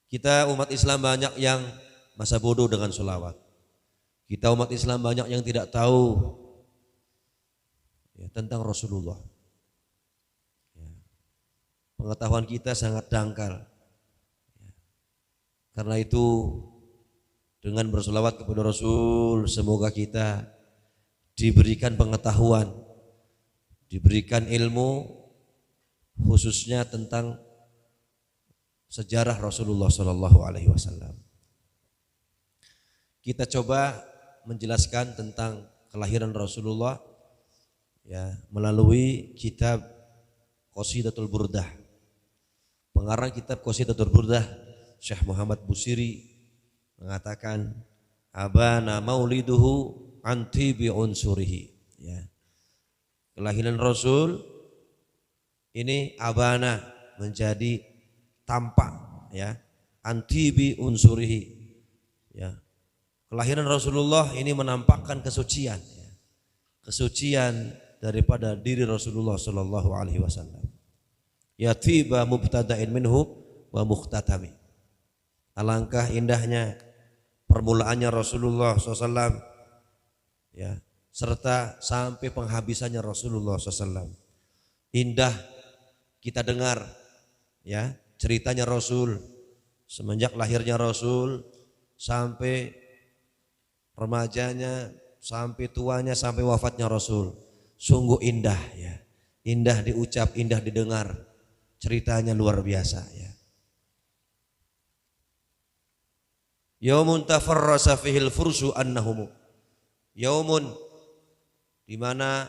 Kita umat Islam banyak yang masa bodoh dengan sholawat. Kita umat Islam banyak yang tidak tahu ya, tentang Rasulullah. Ya. Pengetahuan kita sangat dangkal. Ya. Karena itu dengan bersolawat kepada Rasul, semoga kita diberikan pengetahuan, diberikan ilmu, khususnya tentang sejarah Rasulullah Shallallahu Alaihi Wasallam. Kita coba menjelaskan tentang kelahiran Rasulullah ya melalui kitab Qasidatul Burdah. Pengarang kitab Qasidatul Burdah, Syekh Muhammad Busiri mengatakan abana mauliduhu anti bi unsurihi ya. Kelahiran Rasul ini abana menjadi tampak ya anti bi unsurihi ya. Kelahiran Rasulullah ini menampakkan kesucian ya. Kesucian daripada diri Rasulullah sallallahu alaihi wasallam. Ya tiba mubtada'in minhu wa mukhtatami. Alangkah indahnya permulaannya Rasulullah SAW ya, serta sampai penghabisannya Rasulullah SAW. Indah kita dengar ya ceritanya Rasul semenjak lahirnya Rasul sampai remajanya, sampai tuanya, sampai wafatnya Rasul. Sungguh indah ya, indah diucap, indah didengar, ceritanya luar biasa ya. Yaumun tafarrasa fihil fursu annahum. Yaumun di mana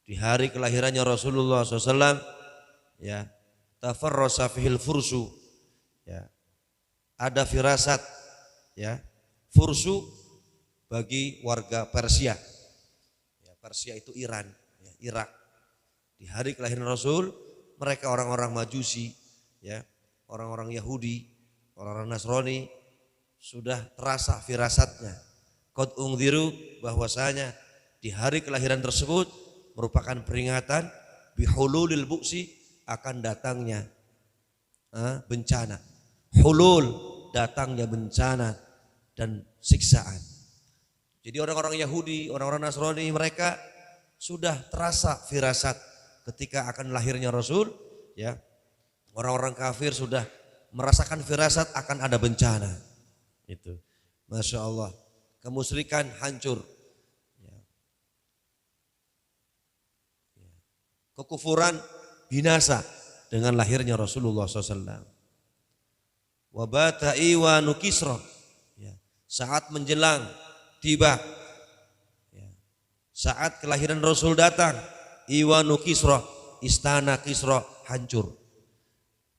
di hari kelahirannya Rasulullah SAW ya, tafarrasa fihil fursu ya, ada firasat ya, fursu bagi warga Persia ya, Persia itu Iran ya, Irak. Di hari kelahiran Rasul mereka orang-orang Majusi ya, orang-orang Yahudi, orang-orang Nasrani sudah terasa firasatnya. Qad ungdziru, bahwasanya di hari kelahiran tersebut merupakan peringatan bihululil bu'si, akan datangnya bencana. Hulul, datangnya bencana dan siksaan. Jadi orang-orang Yahudi, orang-orang Nasrani mereka sudah terasa firasat ketika akan lahirnya Rasul ya. Orang-orang kafir sudah merasakan firasat akan ada bencana. Itu, Masya Allah, kemusyrikan hancur ya. Kekufuran binasa dengan lahirnya Rasulullah SAW. Wabata iwanu Kisra ya. Saat menjelang tiba ya. Saat kelahiran Rasul datang, iwanu Kisra, istana Kisra hancur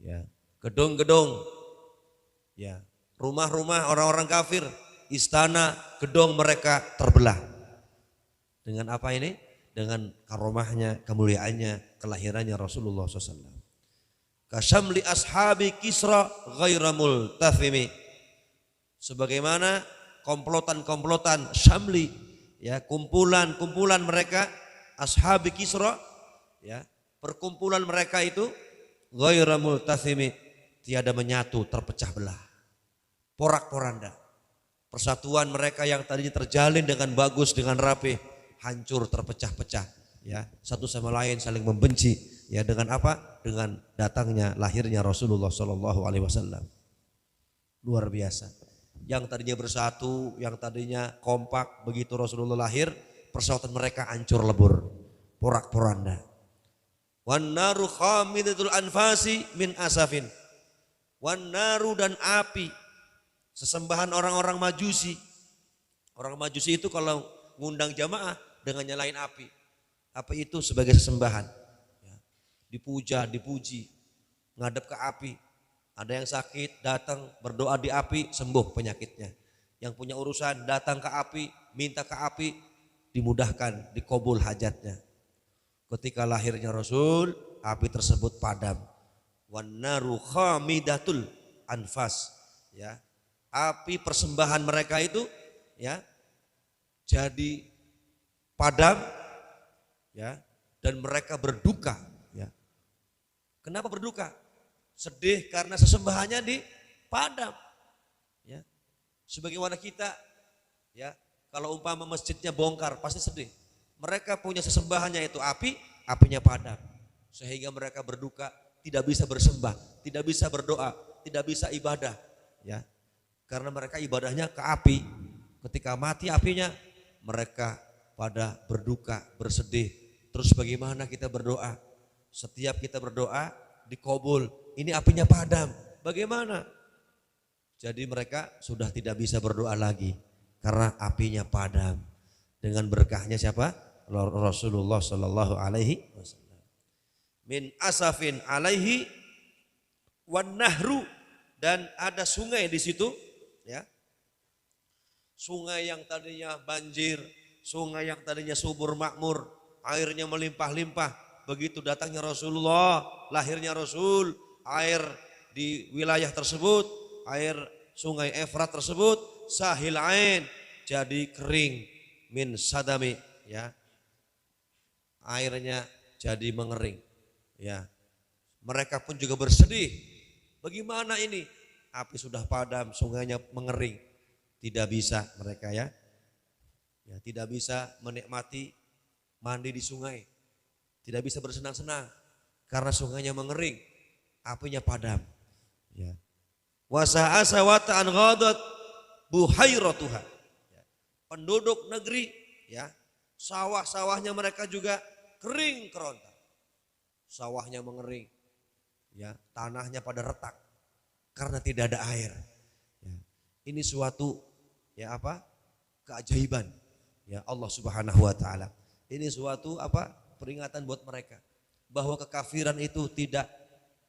ya. Gedung-gedung ya, rumah-rumah orang-orang kafir, istana, gedung mereka terbelah. Dengan apa ini? Dengan karomahnya, kemuliaannya, kelahirannya Rasulullah SAW. Kasyamli ashabi Kisra ghaira multafimi. Sebagaimana komplotan-komplotan Syamli ya, kumpulan-kumpulan mereka ashabi Kisra ya, perkumpulan mereka itu ghaira multafimi, tiada menyatu, terpecah belah. Porak-poranda. Persatuan mereka yang tadinya terjalin dengan bagus, dengan rapi, hancur, terpecah-pecah ya. Satu sama lain saling membenci ya. Dengan apa? Dengan datangnya, lahirnya Rasulullah SAW. Luar biasa. Yang tadinya bersatu, yang tadinya kompak, begitu Rasulullah lahir, persautan mereka hancur lebur, porak-poranda. Wan naru khamidatul anfasi min asafin. Wan naru, dan api, sesembahan orang-orang Majusi. Orang Majusi itu kalau ngundang jamaah dengan nyalain api. Api itu sebagai sesembahan ya. Dipuja, dipuji, ngadep ke api. Ada yang sakit datang berdoa di api, sembuh penyakitnya. Yang punya urusan datang ke api, minta ke api, dimudahkan, dikabul hajatnya. Ketika lahirnya Rasul, api tersebut padam. Wan naru khamidatul anfas ya. Api persembahan mereka itu ya jadi padam ya, dan mereka berduka ya. Kenapa berduka? Sedih karena sesembahannya padam. Ya. Sebagaimana kita, ya, kalau umpama masjidnya bongkar pasti sedih. Mereka punya sesembahannya itu api, apinya padam. Sehingga mereka berduka, tidak bisa bersembah, tidak bisa berdoa, tidak bisa ibadah. Ya. Karena mereka ibadahnya ke api. Ketika mati apinya, mereka pada berduka, bersedih. Terus bagaimana kita berdoa? Setiap kita berdoa dikabul, ini apinya padam. Bagaimana? Jadi mereka sudah tidak bisa berdoa lagi karena apinya padam. Dengan berkahnya siapa? Rasulullah Shallallahu Alaihi Wasallam. Min asafin alaihi wan nahru, dan ada sungai di situ, ya. Sungai yang tadinya banjir, sungai yang tadinya subur makmur, airnya melimpah-limpah. Begitu datangnya Rasulullah, lahirnya Rasul, air di wilayah tersebut, air sungai Efrat tersebut, sahil ain, jadi kering, min sadami, ya. Airnya jadi mengering, ya. Mereka pun juga bersedih. Bagaimana ini? Api sudah padam, sungainya mengering. Tidak bisa mereka, ya. Ya, tidak bisa menikmati mandi di sungai. Tidak bisa bersenang-senang karena sungainya mengering, apinya padam. Ya. Wasa'asa wa ta'an ghadat buhairatuha. Ya. Penduduk negeri, ya, sawah-sawahnya mereka juga kering kerontang. Sawahnya mengering, ya, tanahnya pada retak karena tidak ada air. Ya. Ini suatu, ya, apa? Keajaiban, ya, Allah Subhanahu wa taala. Ini suatu apa? Peringatan buat mereka bahwa kekafiran itu tidak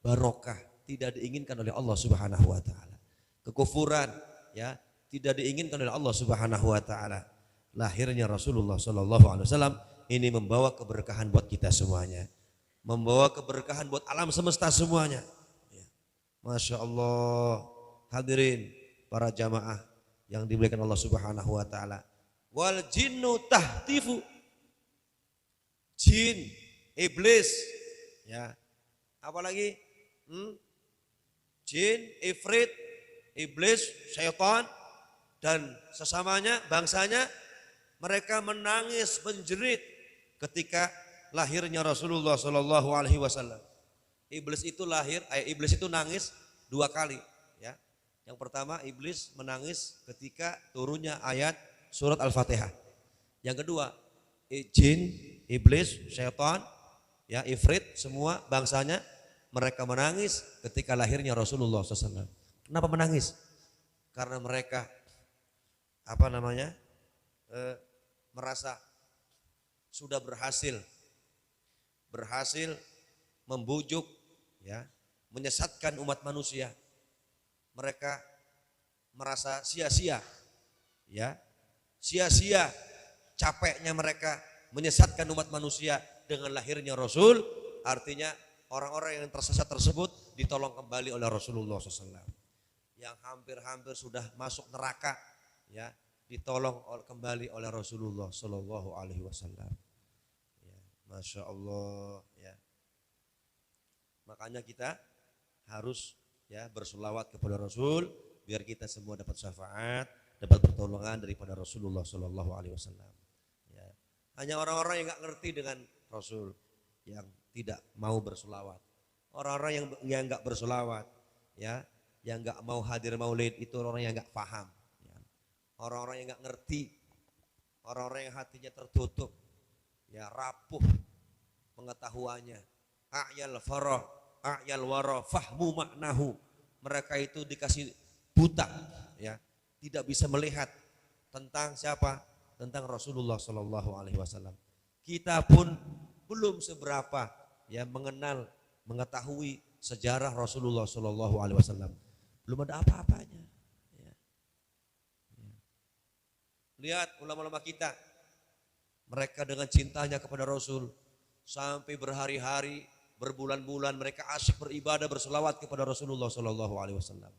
barokah, tidak diinginkan oleh Allah Subhanahu wa taala. Kekufuran, ya, tidak diinginkan oleh Allah Subhanahu wa taala. Lahirnya Rasulullah sallallahu alaihi wasallam ini membawa keberkahan buat kita semuanya. Membawa keberkahan buat alam semesta semuanya. Ya. Masya Allah, hadirin para jamaah yang dimuliakan Allah Subhanahu wa taala. Wal jinnu tahtifu, jin, iblis, ya. Apalagi? Jin, ifrit, iblis, syaitan dan sesamanya, bangsanya, mereka menangis menjerit ketika lahirnya Rasulullah Shallallahu Alaihi Wasallam. Iblis itu iblis itu nangis 2 kali, ya. Yang pertama, iblis menangis ketika turunnya ayat surat Al-Fatihah. Yang kedua, jin, iblis, syaitan, ya, ifrit, semua bangsanya, mereka menangis ketika lahirnya Rasulullah SAW. Kenapa menangis? Karena mereka merasa sudah berhasil membujuk, ya, menyesatkan umat manusia. Mereka merasa sia-sia, ya, sia-sia capeknya mereka menyesatkan umat manusia dengan lahirnya Rasul. Artinya orang-orang yang tersesat tersebut ditolong kembali oleh Rasulullah SAW. Yang hampir-hampir sudah masuk neraka, ya, ditolong kembali oleh Rasulullah Sallallahu Alaihi Wasallam. Ya, Masya Allah, ya. Makanya kita harus, ya, bersolawat kepada Rasul biar kita semua dapat syafaat, dapat pertolongan daripada Rasulullah Sallallahu Alaihi Wasallam. Ya. Hanya orang-orang yang nggak ngerti dengan Rasul yang tidak mau bersolawat. Orang-orang yang nggak bersolawat, ya, yang nggak mau hadir maulid, itu orang yang nggak paham. Ya. Orang-orang yang nggak ngerti, orang-orang yang hatinya tertutup, ya, rapuh pengetahuannya. A'yal farah, a'yal wara, fahmu maknahu. Mereka itu dikasih buta, ya, tidak bisa melihat tentang siapa? Tentang Rasulullah Sallallahu Alaihi Wasallam. Kita pun belum seberapa, ya, mengetahui sejarah Rasulullah Sallallahu Alaihi Wasallam. Belum ada apa-apanya. Ya. Ya. Lihat ulama-ulama kita, mereka dengan cintanya kepada Rasul sampai berhari-hari, berbulan-bulan mereka asyik beribadah, berselawat kepada Rasulullah Sallallahu Alaihi Wasallam.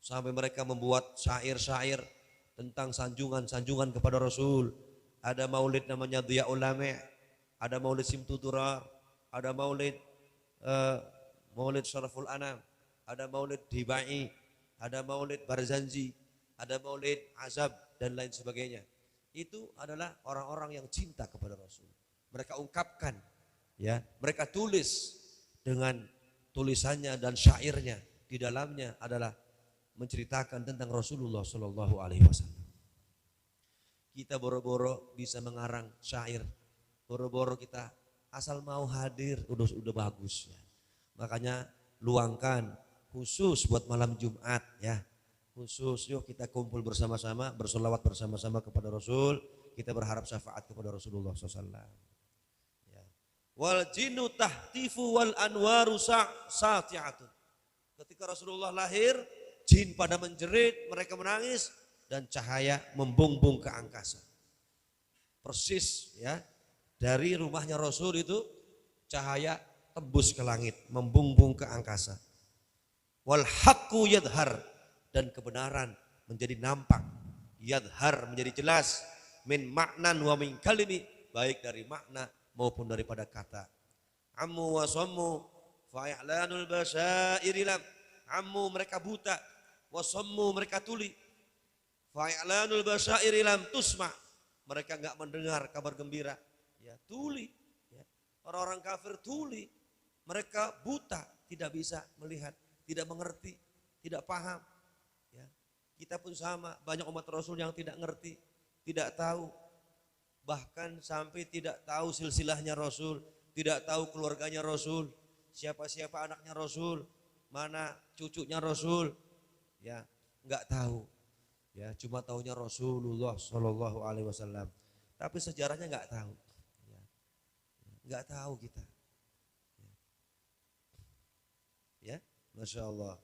Sampai mereka membuat syair-syair tentang sanjungan-sanjungan kepada Rasul. Ada maulid namanya Dhiyaul Lame', ada maulid Simtuturar, ada maulid Syaraful Anam, ada maulid Dibai, ada maulid Barzanji, ada maulid Azab dan lain sebagainya. Itu adalah orang-orang yang cinta kepada Rasul. Mereka ungkapkan, ya, mereka tulis dengan tulisannya dan syairnya. Di dalamnya adalah menceritakan tentang Rasulullah Shallallahu Alaihi Wasallam. Kita boro-boro bisa mengarang syair, boro-boro kita asal mau hadir udah bagus ya. Makanya luangkan khusus buat malam Jumat ya. Khusus yuk kita kumpul bersama-sama, bersolawat bersama-sama kepada Rasul. Kita berharap syafaat kepada Rasulullah SAW. Ya. Wal jinnu tahtifu wal anwaru sati'atun. Ketika Rasulullah lahir, jin pada menjerit, mereka menangis dan cahaya membumbung ke angkasa. Persis ya, dari rumahnya Rasul itu cahaya tembus ke langit, membumbung ke angkasa. Wal haqqu yadhar, dan kebenaran menjadi nampak, yadhar menjadi jelas, min maknan wa min kalimi, baik dari makna maupun daripada kata. Ammu wa sammu fa i'lanul basyairi lam, ammu mereka buta, wa sammu mereka tuli, fa i'lanul basyairi lam tusma, mereka enggak mendengar kabar gembira, ya tuli, ya. Orang-orang kafir tuli, mereka buta, tidak bisa melihat, tidak mengerti, tidak paham. Ya. Kita pun sama, banyak umat Rasul yang tidak ngerti, tidak tahu, bahkan sampai tidak tahu silsilahnya Rasul, tidak tahu keluarganya Rasul, siapa-siapa anaknya Rasul, mana cucunya Rasul, ya nggak tahu, ya cuma tahunya Rasulullah Shallallahu Alaihi Wasallam, tapi sejarahnya nggak tahu, ya. Nggak tahu kita, ya, Masya Allah.